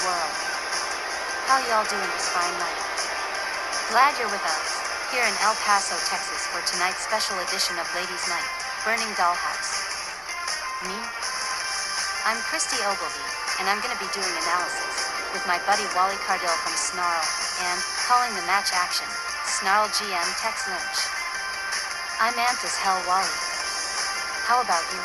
world. How y'all doing this fine night? Glad you're with us, here in El Paso, Texas for tonight's special edition of Ladies' Night, Burning Dollhouse. Me? I'm Christy Ogilvy, and I'm gonna be doing analysis, with my buddy Wally Cardell from Snarl, and, calling the match action, Snarl GM Tex Lynch. I'm amped as hell, Wally. How about you?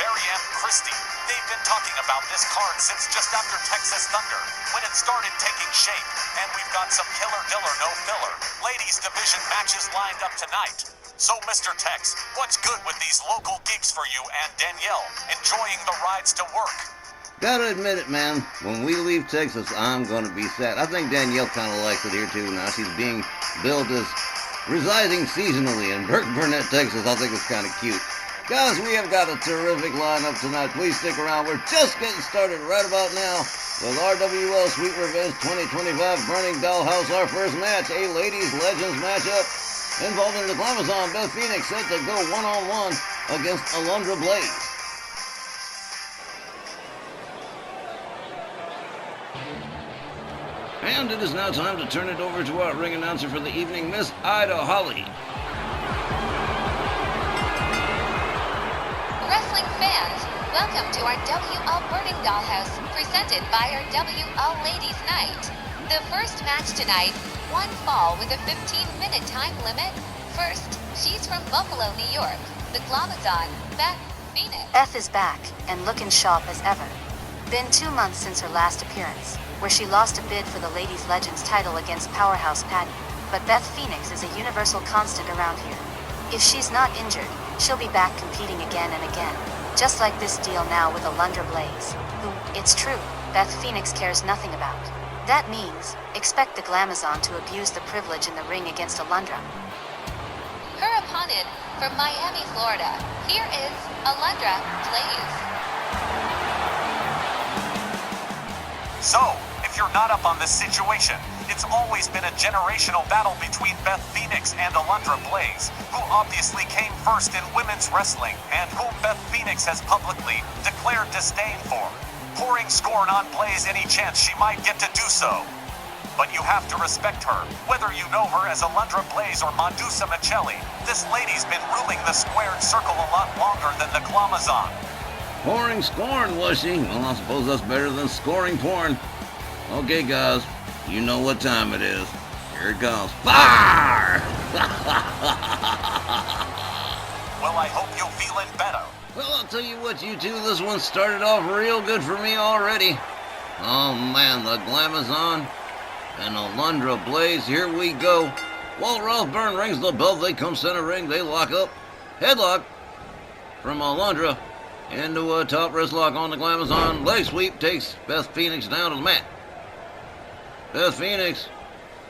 Very amped, Christy. They've been talking about this card since just after Texas Thunder, when it started taking shape, and we've got some killer diller, no filler, ladies division matches lined up tonight. So, Mr. Tex, what's good with these local gigs for you and Danielle, enjoying the rides to work? Gotta admit it, man. When we leave Texas, I'm gonna be sad. I think Danielle kind of likes it here, too. Now she's being billed as residing seasonally in Burke Burnett, Texas. I think it's kind of cute. Guys, we have got a terrific lineup tonight. Please stick around. We're just getting started right about now with RWL Sweet Revenge 2025 Burning Dollhouse. Our first match, a Ladies Legends matchup involving the Glamazon Beth Phoenix set to go one-on-one against Alundra Blaze. And it is now time to turn it over to our ring announcer for the evening, Miss Ida Holly. Wrestling fans, welcome to our WL Burning Dollhouse, presented by our WL Ladies Night. The first match tonight, one fall with a 15-minute time limit. First, she's from Buffalo, New York, the Glamazon, Beth Phoenix. Beth is back, and looking sharp as ever. Been 2 months since her last appearance, where she lost a bid for the Ladies Legends title against Powerhouse Patty. But Beth Phoenix is a universal constant around here. If she's not injured, she'll be back competing again and again. Just like this deal now with Alundra Blaze, who, it's true, Beth Phoenix cares nothing about. That means, expect the Glamazon to abuse the privilege in the ring against Alundra. Her opponent, from Miami, Florida, here is Alundra Blaze. So, if you're not up on this situation, it's always been a generational battle between Beth Phoenix and Alundra Blaze, who obviously came first in women's wrestling, and whom Beth Phoenix has publicly declared disdain for, pouring scorn on Blaze any chance she might get to do so. But you have to respect her, whether you know her as Alundra Blaze or Medusa Michelli. This lady's been ruling the squared circle a lot longer than the Glamazon. Pouring scorn, was she? Well, I suppose that's better than scoring porn. Okay, guys, you know what time it is. Here it comes. Fire! Well, I hope you're feeling better. Well, I'll tell you what, you two, this one started off real good for me already. Oh, man, the Glamazon and Alundra Blaze, here we go. Walt Rothburn rings the bell, they come center ring, they lock up. Headlock from Alundra into a top wrist lock on the Glamazon. Leg sweep takes Beth Phoenix down to the mat. Beth Phoenix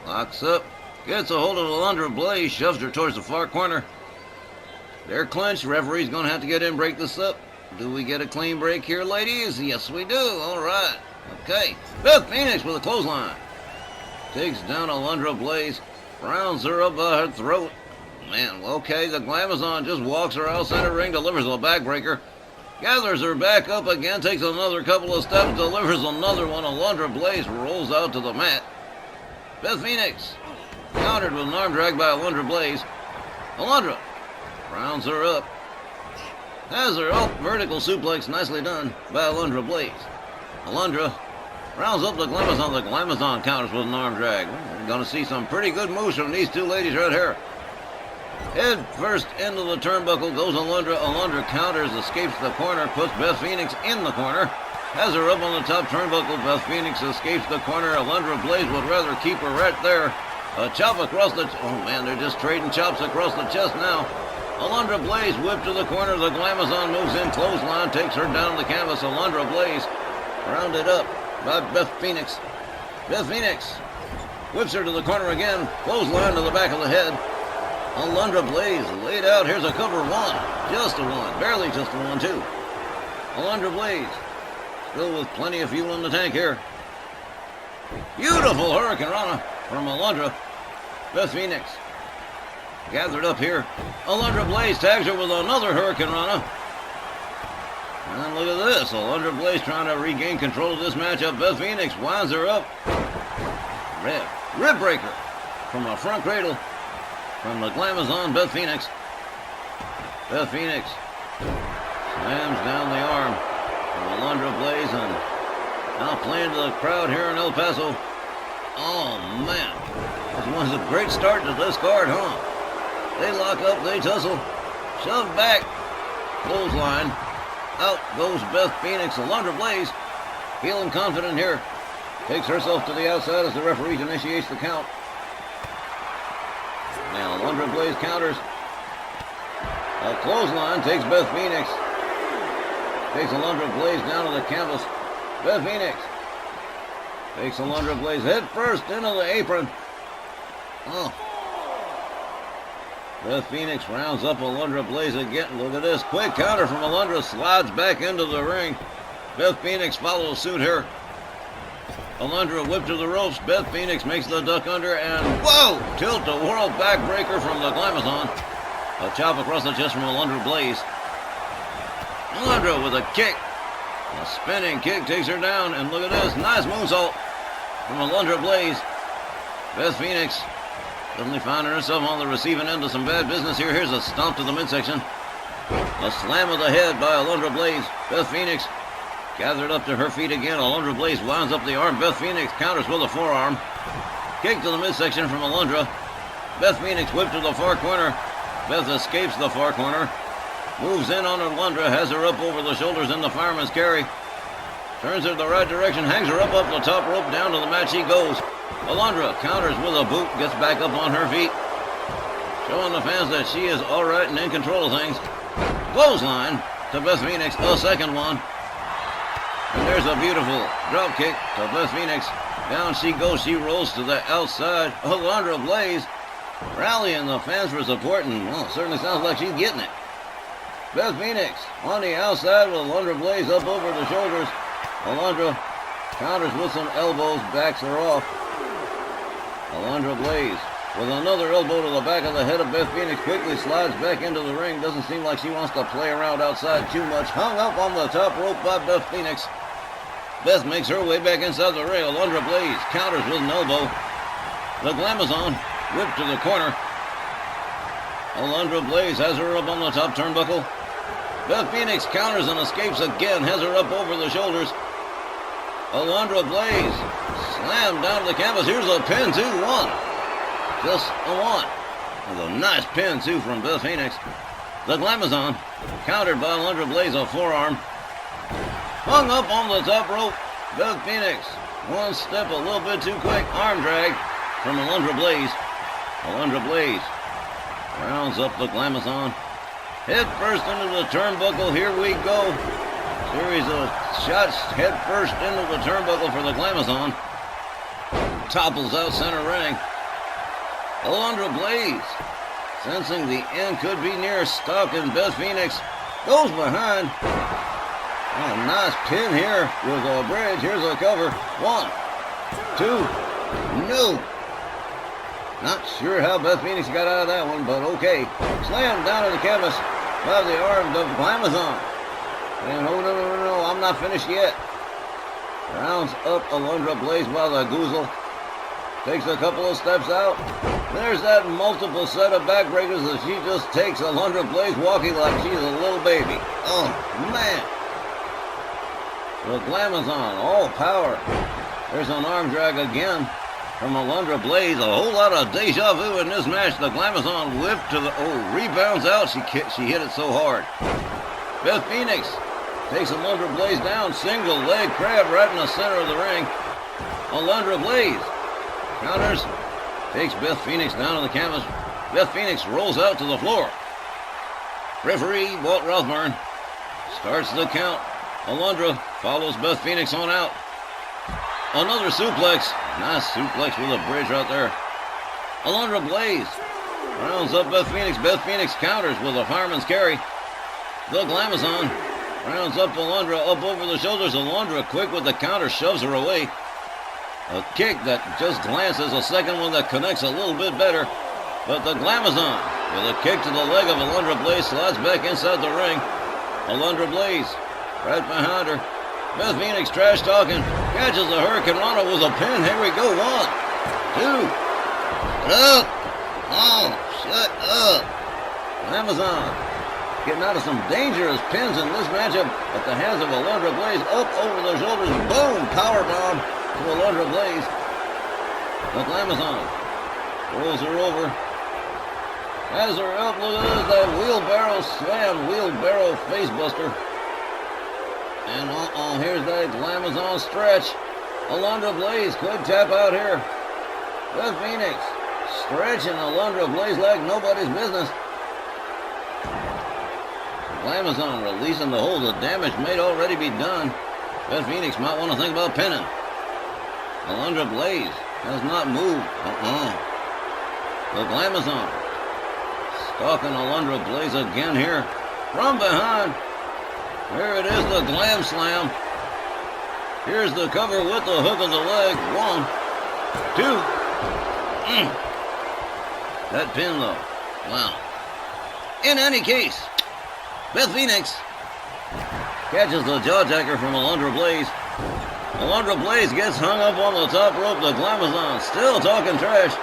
locks up, gets a hold of Alundra Blaze, shoves her towards the far corner. They're clinched. Referee's going to have to get in, break this up. Do we get a clean break here, ladies? Yes, we do. All right. Okay. Beth Phoenix with a clothesline. Takes down Alundra Blaze, rounds her up by her throat. Man, okay, the Glamazon just walks her out center ring, delivers a backbreaker. Gathers her back up again, takes another couple of steps, delivers another one. Alundra Blaze rolls out to the mat. Beth Phoenix countered with an arm drag by Alundra Blaze. Alundra rounds her up. Has her up, vertical suplex, nicely done by Alundra Blaze. Alundra rounds up the Glamazon. The Glamazon counters with an arm drag. We're going to see some pretty good moves from these two ladies right here. Head first into the turnbuckle goes Alundra. Alundra counters, escapes the corner, puts Beth Phoenix in the corner. Has her up on the top turnbuckle. Beth Phoenix escapes the corner. Alundra Blaze would rather keep her right there. A chop across the... Oh, man, they're just trading chops across the chest now. Alundra Blaze whipped to the corner. The Glamazon moves in. Clothesline takes her down the canvas. Alundra Blaze rounded up by Beth Phoenix. Beth Phoenix whips her to the corner again. Clothesline to the back of the head. Alundra Blaze laid out. Here's a cover one. Just a one. Barely just a one, too. Alundra Blaze still with plenty of fuel in the tank here. Beautiful Hurricane Rana from Alundra. Beth Phoenix gathered up here. Alundra Blaze tags her with another Hurricane Rana. And look at this. Alundra Blaze trying to regain control of this matchup. Beth Phoenix winds her up. Rib breaker from a front cradle from the Glamazon, Beth Phoenix. Beth Phoenix slams down the arm from Alundra Blaze and now playing to the crowd here in El Paso. Oh, man. This was a great start to this card, huh? They lock up, they tussle. Shoved back. Clothesline. Out goes Beth Phoenix. Alundra Blaze, feeling confident here, takes herself to the outside as the referee initiates the count. Now Alundra Blaze counters. A clothesline takes Beth Phoenix. Takes Alundra Blaze down to the canvas. Beth Phoenix takes Alundra Blaze head first into the apron. Oh. Beth Phoenix rounds up Alundra Blaze again. Look at this. Quick counter from Alundra. Slides back into the ring. Beth Phoenix follows suit here. Alundra whipped to the ropes. Beth Phoenix makes the duck under and whoa! Tilt the world backbreaker from the Glamazon. A chop across the chest from Alundra Blaze. Alundra with a kick. A spinning kick takes her down. And look at this. Nice moonsault from Alundra Blaze. Beth Phoenix suddenly finding herself on the receiving end of some bad business here. Here's a stomp to the midsection. A slam of the head by Alundra Blaze. Beth Phoenix gathered up to her feet again. Alundra Blaze winds up the arm. Beth Phoenix counters with a forearm. Kick to the midsection from Alundra. Beth Phoenix whipped to the far corner. Beth escapes the far corner. Moves in on Alundra. Has her up over the shoulders in the fireman's carry. Turns her the right direction. Hangs her up the top rope. Down to the mat she goes. Alundra counters with a boot, gets back up on her feet, showing the fans that she is all right and in control of things. Clothesline to Beth Phoenix, a second one. And there's a beautiful drop kick to Beth Phoenix. Down she goes, she rolls to the outside. Alundra Blaze rallying the fans for support, and well, it certainly sounds like she's getting it. Beth Phoenix on the outside with Alundra Blaze up over the shoulders. Alundra counters with some elbows, backs her off. Alundra Blaze with another elbow to the back of the head of Beth Phoenix quickly slides back into the ring. Doesn't seem like she wants to play around outside too much. Hung up on the top rope by Beth Phoenix. Beth makes her way back inside the ring. Alundra Blaze counters with an elbow. The Glamazon whipped to the corner. Alundra Blaze has her up on the top turnbuckle. Beth Phoenix counters and escapes again. Has her up over the shoulders. Alundra Blaze slammed down to the canvas. Here's a pin, 2-1. Just a one. With a nice pin, too, from Beth Phoenix. The Glamazon countered by Alundra Blaze, a forearm. Hung up on the top rope. Beth Phoenix, one step a little bit too quick. Arm drag from Alundra Blaze. Alundra Blaze rounds up the Glamazon. Head first into the turnbuckle. Here we go. Series of shots head first into the turnbuckle for the Glamazon. Topples out center ring. Alundra Blaze, sensing the end could be near, stalking Beth Phoenix, goes behind. Oh, nice pin here with a bridge. Here's a cover. 1, 2, no. Not sure how Beth Phoenix got out of that one, but okay. Slammed down to the canvas by the arm of Glamazon. And oh, no, I'm not finished yet. Rounds up Alundra Blaze by the goozle. Takes a couple of steps out. There's that multiple set of backbreakers that she just takes. Alundra Blaze walking like she's a little baby. Oh, man. The Glamazon, all power. There's an arm drag again from Alundra Blaze. A whole lot of deja vu in this match. The Glamazon whipped to the... Oh, rebounds out. She hit it so hard. Beth Phoenix takes Alundra Blaze down. Single leg crab right in the center of the ring. Alundra Blaze counters. Takes Beth Phoenix down to the canvas. Beth Phoenix rolls out to the floor. Referee Walt Rothburn starts the count. Alundra follows Beth Phoenix on out. Another suplex. Nice suplex with a bridge right there. Alundra Blaze rounds up Beth Phoenix. Beth Phoenix counters with a fireman's carry. The Glamazon rounds up Alundra up over the shoulders. Alundra quick with the counter, shoves her away. A kick that just glances, a second one that connects a little bit better. But the Glamazon with a kick to the leg of Alundra Blaze slides back inside the ring. Alundra Blaze right behind her. Beth Phoenix trash talking, catches the Hurricane Rana with a pin. Here we go. 1, 2. Shut up. Oh, shut up. Amazon getting out of some dangerous pins in this matchup at the hands of Alundra Blaze. Up over their shoulders. Boom. Powerbomb to Alundra Blaze. But Amazon rolls her over. Has her up. Look at this. That wheelbarrow slam. Wheelbarrow facebuster. And here's that Glamazon stretch. Alundra Blaze could tap out here. Beth Phoenix stretching Alundra Blaze like nobody's business. Glamazon releasing the hold. The damage may already be done. Beth Phoenix might want to think about pinning. Alundra Blaze has not moved. The Glamazon stalking Alundra Blaze again here. From behind. Here it is, the Glam Slam. Here's the cover with the hook of the leg. 1, 2. That pin, though. Wow. In any case, Beth Phoenix catches the jawjacker from Alundra Blaze. Alundra Blaze gets hung up on the top rope. The Glamazon still talking trash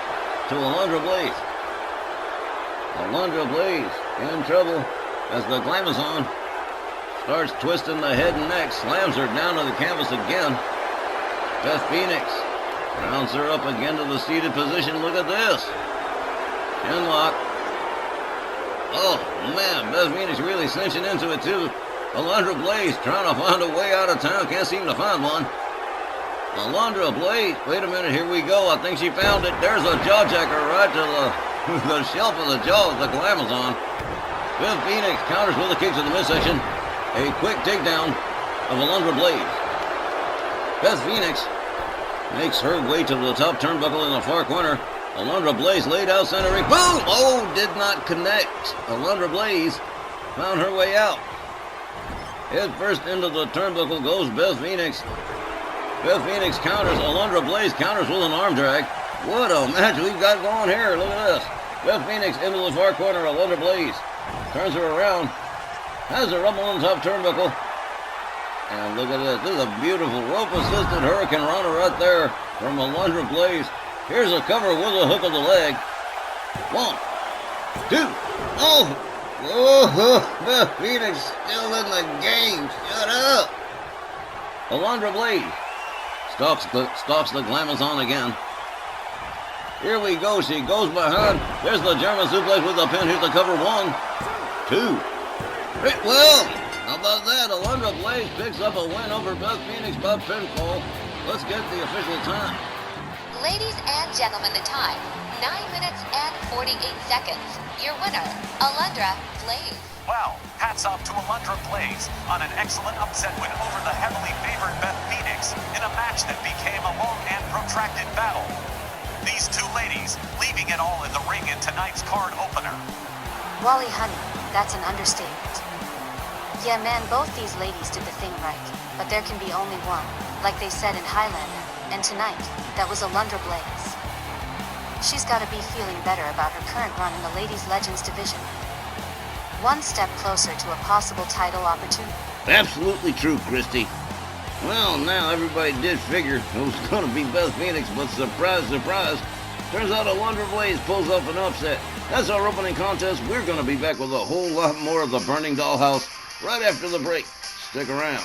to Alundra Blaze. Alundra Blaze in trouble as the Glamazon starts twisting the head and neck, slams her down to the canvas again. Beth Phoenix rounds her up again to the seated position. Look at this. Chinlock. Oh, man, Beth Phoenix really cinching into it, too. Alundra Blaze trying to find a way out of town. Can't seem to find one. Alundra Blaze. Wait a minute, here we go. I think she found it. There's a jawjacker right to the shelf of the jaw of the Glamazon. Beth Phoenix counters with a kick to the midsection. A quick takedown of Alundra Blaze. Beth Phoenix makes her way to the top turnbuckle in the far corner. Alundra Blaze laid out center ring. Boom! Oh, did not connect. Alundra Blaze found her way out. Head first into the turnbuckle goes Beth Phoenix. Beth Phoenix counters. Alundra Blaze counters with an arm drag. What a match we've got going here. Look at this. Beth Phoenix into the far corner. Alundra Blaze turns her around. Has her up on the top turnbuckle. And look at this. This is a beautiful rope-assisted Hurricane Rana right there from Alundra Blaze. Here's a cover with a hook of the leg. 1, 2. Oh, Beth Phoenix still in the game. Shut up. Alundra Blaze stalks the Glamazon again. Here we go. She goes behind. There's the German suplex with the pin. Here's the cover. 1, 2. Well, how about that? Alundra Blaze picks up a win over Beth Phoenix by pinfall. Let's get the official time. Ladies and gentlemen, the time, 9 minutes and 48 seconds. Your winner, Alundra Blaze. Wow, hats off to Alundra Blaze on an excellent upset win over the heavily favored Beth Phoenix in a match that became a long and protracted battle. These two ladies leaving it all in the ring in tonight's card opener. Wally honey, that's an understatement. Yeah man, both these ladies did the thing right, but there can be only one, like they said in Highlander, and tonight, that was Alundra Blaze. She's gotta be feeling better about her current run in the Ladies Legends division. One step closer to a possible title opportunity. Absolutely true, Christy. Well, now everybody did figure it was going to be Beth Phoenix, but surprise, surprise, turns out Alundra Blaze pulls off an upset. That's our opening contest. We're going to be back with a whole lot more of the Burning Dollhouse right after the break. Stick around.